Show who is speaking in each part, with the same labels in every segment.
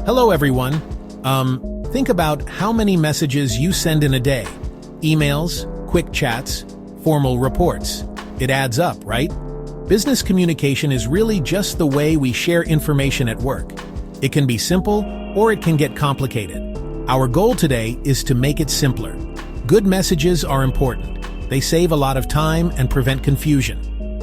Speaker 1: Hello everyone. Think about how many messages you send in a day. Emails, quick chats, formal reports. It adds up, right? Business communication is really just the way we share information at work. It can be simple or it can get complicated. Our goal today is to make it simpler. Good messages are important. They save a lot of time and prevent confusion.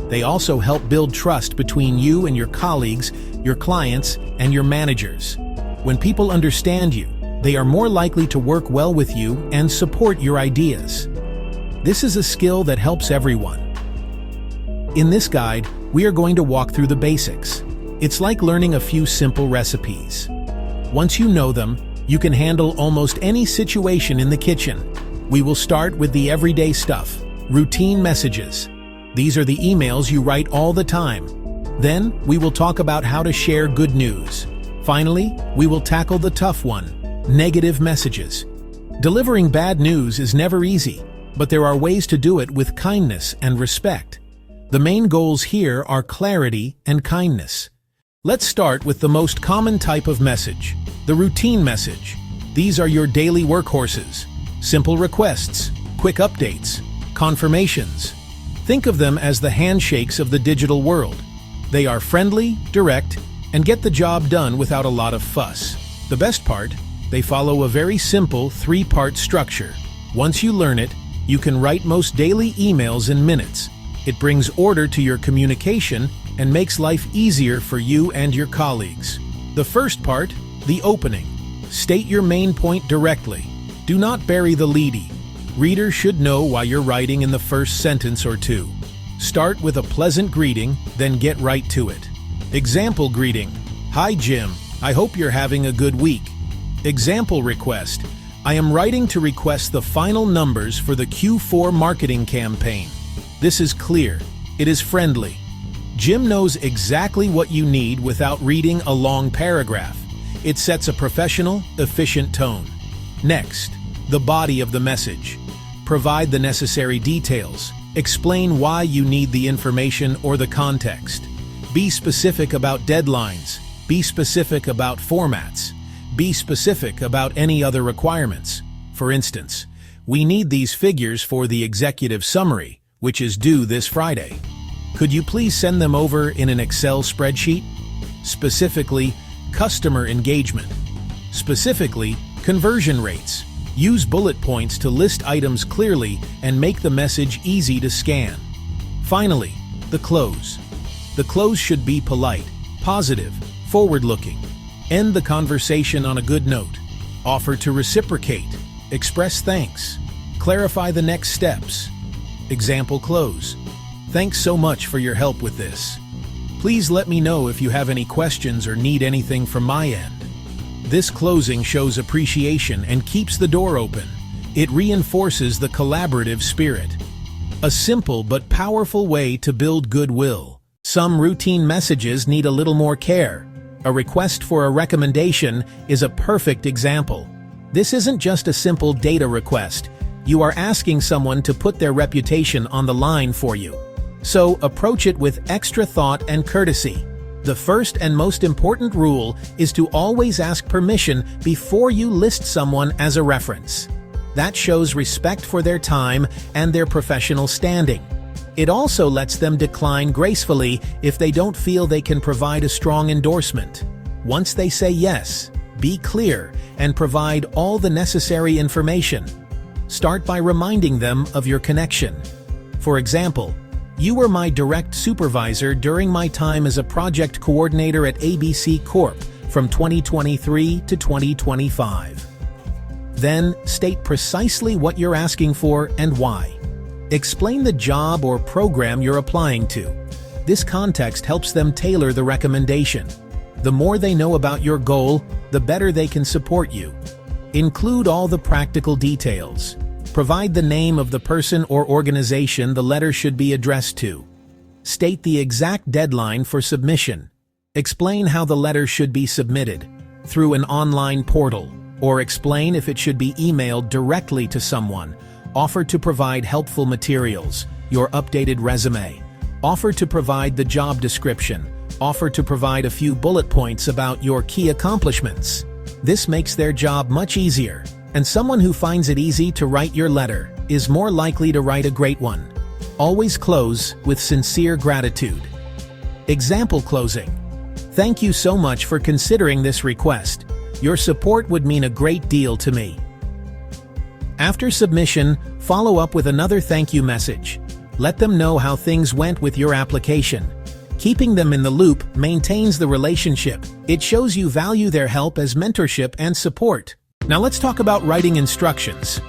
Speaker 1: They also help build trust between you and your colleagues, your clients, and your managers. When people understand you, they are more likely to work well with you and support your ideas. This is a skill that helps everyone. In this guide, we are going to walk through the basics. It's like learning a few simple recipes. Once you know them, you can handle almost any situation in the kitchen. We will start with the everyday stuff, routine messages. These are the emails you write all the time. Then, we will talk about how to share good news. Finally, we will tackle the tough one, negative messages. Delivering bad news is never easy, but there are ways to do it with kindness and respect. The main goals here are clarity and kindness. Let's start with the most common type of message, the routine message. These are your daily workhorses. Simple requests, quick updates, confirmations. Think of them as the handshakes of the digital world. They are friendly, direct, and get the job done without a lot of fuss. The best part, they follow a very simple 3-part structure. Once you learn it, you can write most daily emails in minutes. It brings order to your communication and makes life easier for you and your colleagues. The first part, the opening. State your main point directly. Do not bury the lead. Readers should know why you're writing in the first sentence or two. Start with a pleasant greeting, then get right to it. Example greeting. Hi Jim, I hope you're having a good week. Example request. I am writing to request the final numbers for the Q4 marketing campaign. This is clear. It is friendly. Jim knows exactly what you need without reading a long paragraph. It sets a professional, efficient tone. Next, the body of the message. Provide the necessary details. Explain why you need the information or the context. Be specific about deadlines. Be specific about formats. Be specific about any other requirements. For instance, we need these figures for the executive summary, which is due this Friday. Could you please send them over in an Excel spreadsheet? Specifically, customer engagement. Specifically, conversion rates. Use bullet points to list items clearly and make the message easy to scan. Finally, the close. The close should be polite, positive, forward-looking. End the conversation on a good note. Offer to reciprocate. Express thanks. Clarify the next steps. Example close. Thanks so much for your help with this. Please let me know if you have any questions or need anything from my end. This closing shows appreciation and keeps the door open. It reinforces the collaborative spirit. A simple but powerful way to build goodwill. Some routine messages need a little more care. A request for a recommendation is a perfect example. This isn't just a simple data request. You are asking someone to put their reputation on the line for you. So approach it with extra thought and courtesy. The first and most important rule is to always ask permission before you list someone as a reference. That shows respect for their time and their professional standing. It also lets them decline gracefully if they don't feel they can provide a strong endorsement. Once they say yes, be clear and provide all the necessary information. Start by reminding them of your connection. For example, you were my direct supervisor during my time as a project coordinator at ABC Corp from 2023 to 2025. Then, state precisely what you're asking for and why. Explain the job or program you're applying to. This context helps them tailor the recommendation. The more they know about your goal, the better they can support you. Include all the practical details. Provide the name of the person or organization the letter should be addressed to. State the exact deadline for submission. Explain how the letter should be submitted, through an online portal, or explain if it should be emailed directly to someone. Offer to provide helpful materials, your updated resume. Offer to provide the job description. Offer to provide a few bullet points about your key accomplishments. This makes their job much easier, and someone who finds it easy to write your letter is more likely to write a great one. Always close with sincere gratitude. Example closing. Thank you so much for considering this request. Your support would mean a great deal to me. After submission, follow up with another thank you message. Let them know how things went with your application. Keeping them in the loop maintains the relationship. It shows you value their help as mentorship and support. Now let's talk about writing instructions.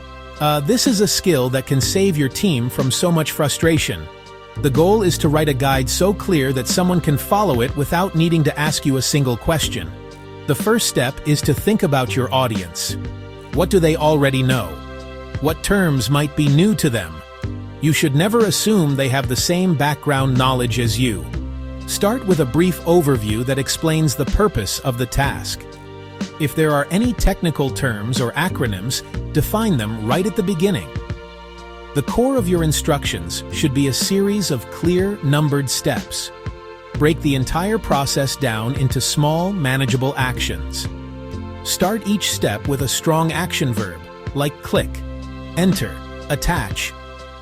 Speaker 1: This is a skill that can save your team from so much frustration. The goal is to write a guide so clear that someone can follow it without needing to ask you a single question. The first step is to think about your audience. What do they already know? What terms might be new to them? You should never assume they have the same background knowledge as you. Start with a brief overview that explains the purpose of the task. If there are any technical terms or acronyms, define them right at the beginning. The core of your instructions should be a series of clear, numbered steps. Break the entire process down into small, manageable actions. Start each step with a strong action verb, like click, enter, attach.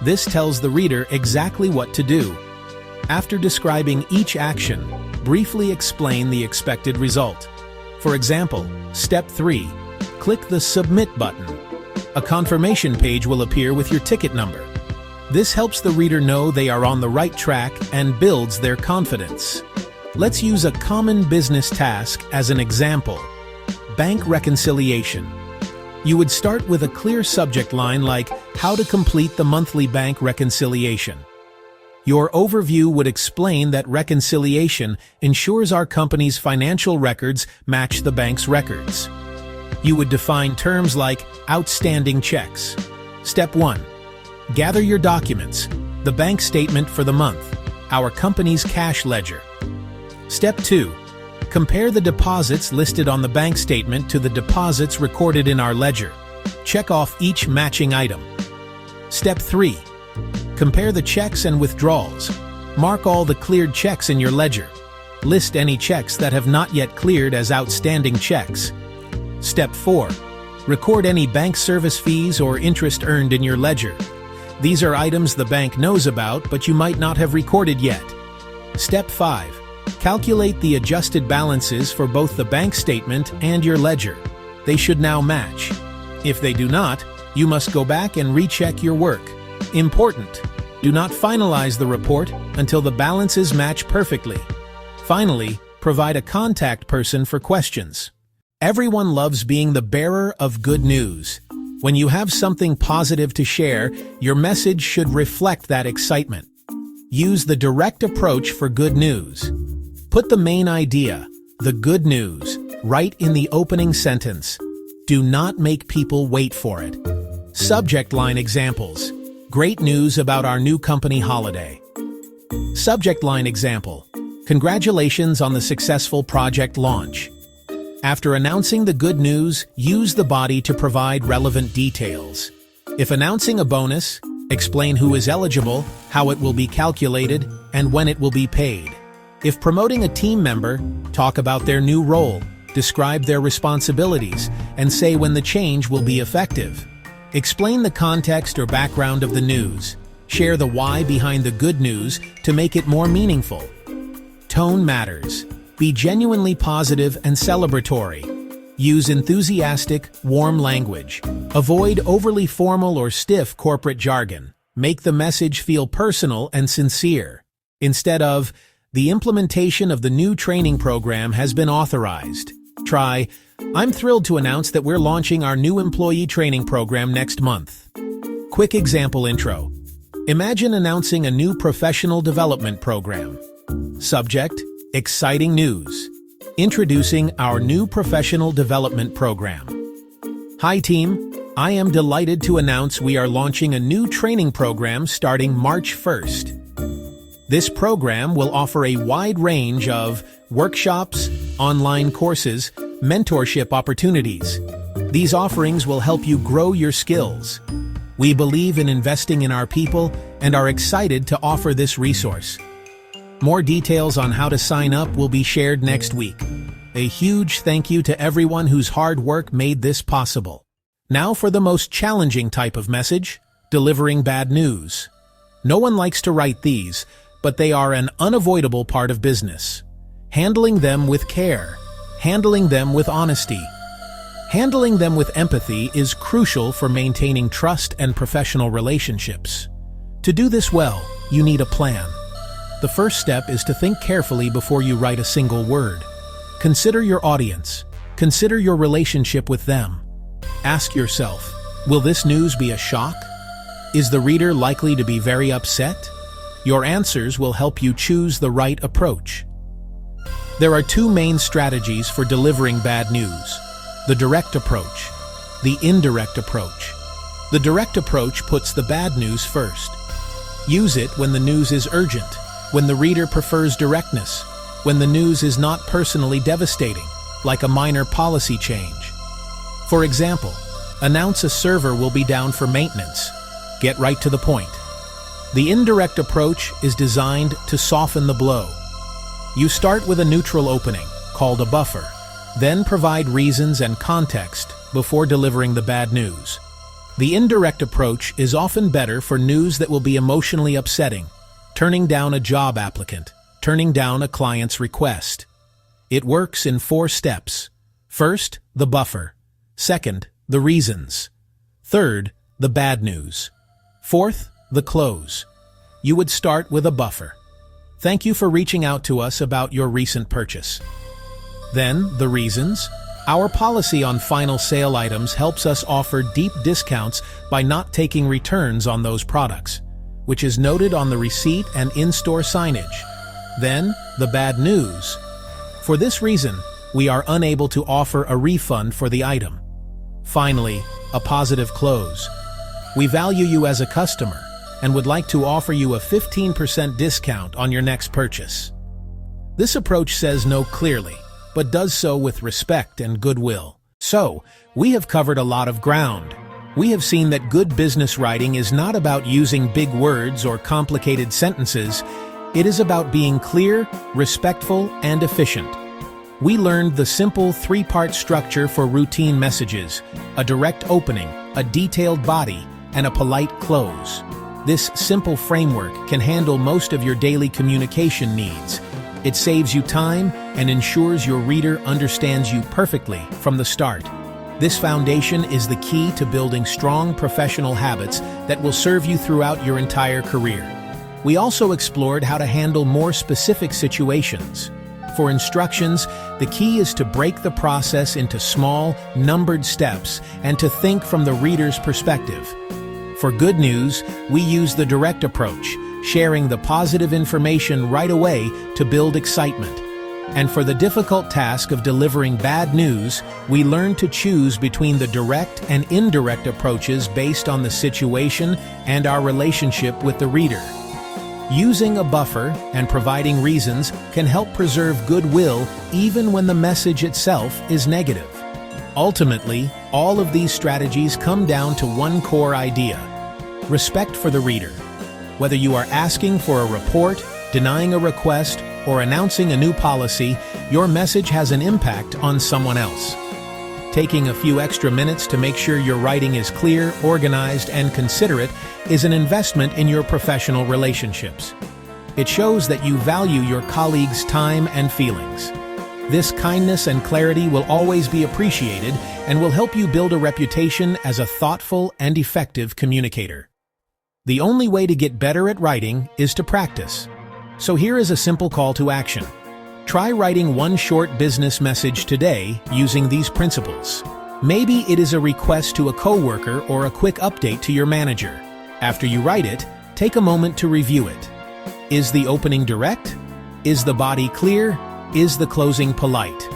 Speaker 1: This tells the reader exactly what to do. After describing each action, briefly explain the expected result. For example, Step 3. Click the Submit button. A confirmation page will appear with your ticket number. This helps the reader know they are on the right track and builds their confidence. Let's use a common business task as an example. Bank reconciliation. You would start with a clear subject line like, how to complete the monthly bank reconciliation. Your overview would explain that reconciliation ensures our company's financial records match the bank's records. You would define terms like outstanding checks. Step 1. Gather your documents, the bank statement for the month, our company's cash ledger. Step 2. Compare the deposits listed on the bank statement to the deposits recorded in our ledger. Check off each matching item. Step 3. Compare the checks and withdrawals. Mark all the cleared checks in your ledger. List any checks that have not yet cleared as outstanding checks. Step 4. Record any bank service fees or interest earned in your ledger. These are items the bank knows about, but you might not have recorded yet. Step 5. Calculate the adjusted balances for both the bank statement and your ledger. They should now match. If they do not, you must go back and recheck your work. Important: do not finalize the report until the balances match perfectly. Finally, provide a contact person for questions. Everyone loves being the bearer of good news. When you have something positive to share, your message should reflect that excitement. Use the direct approach for good news. Put the main idea, the good news, right in the opening sentence. Do not make people wait for it. Subject line examples. Great news about our new company holiday. Subject line example. Congratulations on the successful project launch. After announcing the good news, use the body to provide relevant details. If announcing a bonus, explain who is eligible, how it will be calculated, and when it will be paid. If promoting a team member, talk about their new role, describe their responsibilities, and say when the change will be effective. Explain the context or background of the news. Share the why behind the good news to make it more meaningful. Tone matters. Be genuinely positive and celebratory. Use enthusiastic, warm language. Avoid overly formal or stiff corporate jargon. Make the message feel personal and sincere. Instead of, the implementation of the new training program has been authorized. Try, I'm thrilled to announce that we're launching our new employee training program next month. Quick example intro. Imagine announcing a new professional development program. Subject, exciting news. Introducing our new professional development program. Hi team, I am delighted to announce we are launching a new training program starting March 1st. This program will offer a wide range of workshops, online courses, mentorship opportunities. These offerings will help you grow your skills. We believe in investing in our people and are excited to offer this resource. More details on how to sign up will be shared next week. A huge thank you to everyone whose hard work made this possible. Now for the most challenging type of message, delivering bad news. No one likes to write these, but they are an unavoidable part of business. Handling them with care, handling them with honesty, handling them with empathy is crucial for maintaining trust and professional relationships. To do this well, you need a plan. The first step is to think carefully before you write a single word. Consider your audience. Consider your relationship with them. Ask yourself, will this news be a shock? Is the reader likely to be very upset? Your answers will help you choose the right approach. There are two main strategies for delivering bad news: the direct approach, the indirect approach. The direct approach puts the bad news first. Use it when the news is urgent, when the reader prefers directness, when the news is not personally devastating, like a minor policy change. For example, announce a server will be down for maintenance. Get right to the point. The indirect approach is designed to soften the blow. You start with a neutral opening, called a buffer, then provide reasons and context before delivering the bad news. The indirect approach is often better for news that will be emotionally upsetting, turning down a job applicant, turning down a client's request. It works in 4 steps. First, the buffer. Second, the reasons. Third, the bad news. Fourth, the close. You would start with a buffer. Thank you for reaching out to us about your recent purchase. Then, the reasons. Our policy on final sale items helps us offer deep discounts by not taking returns on those products, which is noted on the receipt and in-store signage. Then, the bad news. For this reason, we are unable to offer a refund for the item. Finally, a positive close. We value you as a customer and would like to offer you a 15% discount on your next purchase. This approach says no clearly, but does so with respect and goodwill. So, we have covered a lot of ground. We have seen that good business writing is not about using big words or complicated sentences. It is about being clear, respectful, and efficient. We learned the simple 3-part structure for routine messages: a direct opening, a detailed body, and a polite close. This simple framework can handle most of your daily communication needs. It saves you time and ensures your reader understands you perfectly from the start. This foundation is the key to building strong professional habits that will serve you throughout your entire career. We also explored how to handle more specific situations. For instructions, the key is to break the process into small, numbered steps and to think from the reader's perspective. For good news, we use the direct approach, sharing the positive information right away to build excitement. And for the difficult task of delivering bad news, we learn to choose between the direct and indirect approaches based on the situation and our relationship with the reader. Using a buffer and providing reasons can help preserve goodwill even when the message itself is negative. Ultimately, all of these strategies come down to one core idea: respect for the reader. Whether you are asking for a report, denying a request, or announcing a new policy, your message has an impact on someone else. Taking a few extra minutes to make sure your writing is clear, organized, and considerate is an investment in your professional relationships. It shows that you value your colleagues' time and feelings. This kindness and clarity will always be appreciated and will help you build a reputation as a thoughtful and effective communicator. The only way to get better at writing is to practice. So here is a simple call to action. Try writing one short business message today using these principles. Maybe it is a request to a coworker or a quick update to your manager. After you write it, take a moment to review it. Is the opening direct? Is the body clear? Is the closing polite?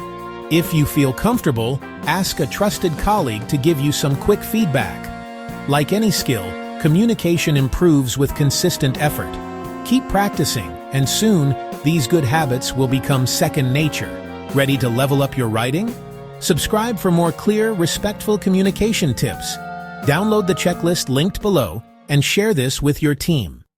Speaker 1: If you feel comfortable, ask a trusted colleague to give you some quick feedback. Like any skill, communication improves with consistent effort. Keep practicing, and soon, these good habits will become second nature. Ready to level up your writing? Subscribe for more clear, respectful communication tips. Download the checklist linked below and share this with your team.